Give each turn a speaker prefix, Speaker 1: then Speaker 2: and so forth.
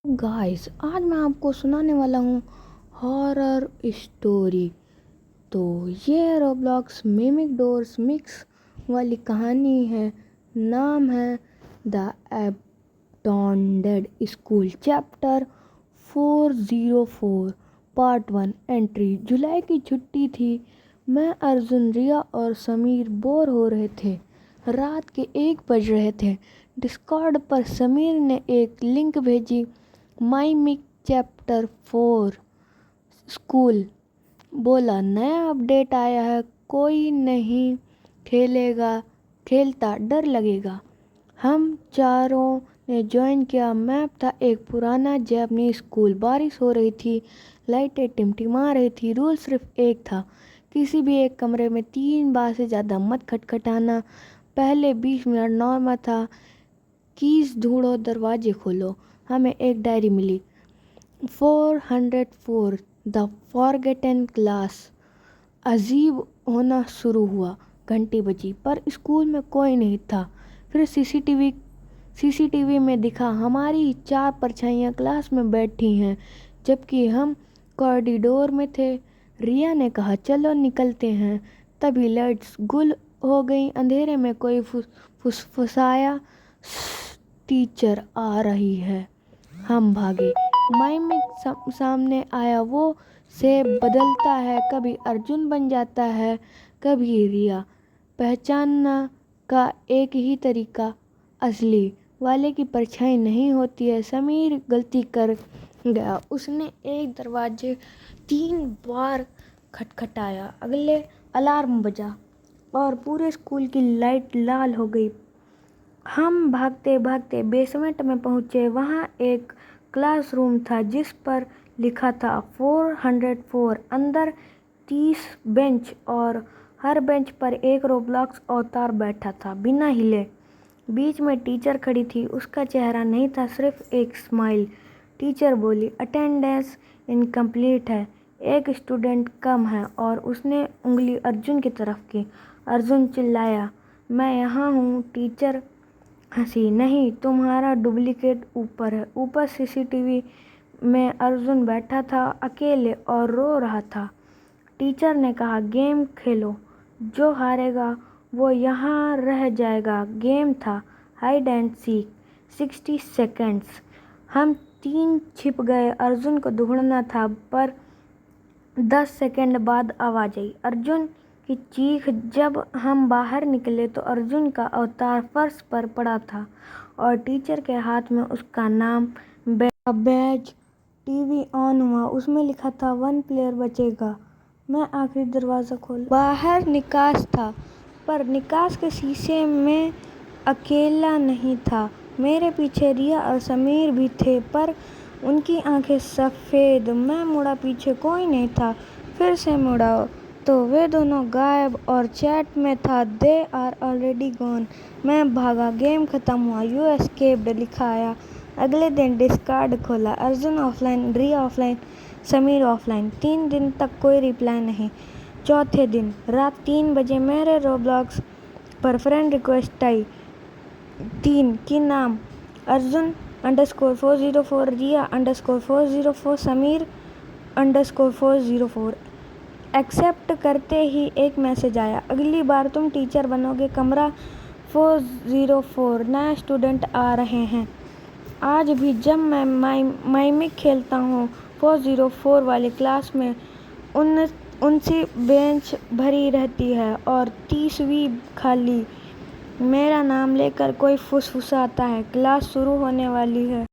Speaker 1: Guys, आज मैं आपको सुनाने वाला हूँ हॉरर स्टोरी। तो ये रोब्लॉक्स मिमिक डोर्स मिक्स वाली कहानी है। नाम है the abandoned school, chapter 404, part 1। Entry. जुलाई की छुट्टी थी। मैं, अर्जुन, रिया और समीर बोर हो रहे थे। रात के 1 बज रहे थे। डिस्कॉर्ड पर समीर ने एक लिंक भेजी। माइमिक चैप्टर 4 स्कूल। बोला, नया अपडेट आया है, कोई नहीं खेलता, डर लगेगा। हम चारों ने ज्वाइन किया। मैप था एक पुराना जापानीज स्कूल। बारिश हो रही थी, लाइटें टिमटिमा रही थी। रूल सिर्फ एक था, किसी भी एक कमरे में 3 बार से ज़्यादा मत खटखटाना। पहले 20 मिनट नॉर्मल था। कीज ढूंढो, दरवाजे खोलो। हमें एक डायरी मिली। 404 द फॉरगेटन क्लास। अजीब होना शुरू हुआ। घंटी बजी, पर स्कूल में कोई नहीं था। फिर सीसीटीवी में दिखा, हमारी 4 परछाइयाँ क्लास में बैठी हैं, जबकि हम कॉरिडोर में थे। रिया ने कहा, चलो निकलते हैं। तभी लाइट्स गुल हो गई। अंधेरे में कोई फुसफुसाया, टीचर आ रही है। हम भागे। माइमिक सामने आया। वो से बदलता है, कभी अर्जुन बन जाता है, कभी रिया। पहचानना का एक ही तरीका, असली वाले की परछाई नहीं होती है। समीर गलती कर गया। उसने एक दरवाजे 3 बार खटखटाया। अगले अलार्म बजा और पूरे स्कूल की लाइट लाल हो गई। हम भागते भागते बेसमेंट में पहुंचे। वहां एक क्लासरूम था जिस पर लिखा था 404। अंदर 30 बेंच और हर बेंच पर एक रोब्लॉक्स अवतार बैठा था, बिना हिले। बीच में टीचर खड़ी थी। उसका चेहरा नहीं था, सिर्फ एक स्माइल। टीचर बोली, अटेंडेंस इनकम्प्लीट है, एक स्टूडेंट कम है। और उसने उंगली अर्जुन की तरफ की। अर्जुन चिल्लाया, मैं यहाँ हूँ। टीचर हंसी, नहीं, तुम्हारा डुप्लीकेट ऊपर है। ऊपर सीसीटीवी में अर्जुन बैठा था, अकेले, और रो रहा था। टीचर ने कहा, गेम खेलो, जो हारेगा वो यहाँ रह जाएगा। गेम था हाइड एंड सीक। 60 सेकेंड्स। हम 3 छिप गए। अर्जुन को ढूंढना था, पर 10 सेकेंड बाद आवाज आई, अर्जुन की चीख। जब हम बाहर निकले तो अर्जुन का अवतार फर्श पर पड़ा था और टीचर के हाथ में उसका नाम बैज। टीवी ऑन हुआ। उसमें लिखा था 1 प्लेयर बचेगा। मैं आखिरी दरवाज़ा खोला। बाहर निकास था, पर निकास के शीशे में अकेला नहीं था। मेरे पीछे रिया और समीर भी थे, पर उनकी आंखें सफ़ेद। मैं मुड़ा, पीछे कोई नहीं था। फिर से मुड़ा तो वे दोनों गायब, और चैट में था, दे आर ऑलरेडी गॉन। मैं भागा। गेम खत्म हुआ। यू एस्केप्ड लिखा आया। अगले दिन डिस्कॉर्ड खोला। अर्जुन ऑफलाइन, रिया ऑफलाइन, समीर ऑफलाइन। 3 दिन तक कोई रिप्लाई नहीं। चौथे दिन रात 3 बजे मेरे रोब्लॉक्स पर फ्रेंड रिक्वेस्ट आई। 3 की नाम, अर्जुन_404, रिया_404, समीर _404। एक्सेप्ट करते ही एक मैसेज आया, अगली बार तुम टीचर बनोगे, कमरा 404, नए स्टूडेंट आ रहे हैं। आज भी जब मैं माइमिक खेलता हूँ 404 वाली क्लास में, 19 बेंच भरी रहती है और 30वीं खाली। मेरा नाम लेकर कोई फुसफुसाता है। क्लास शुरू होने वाली है।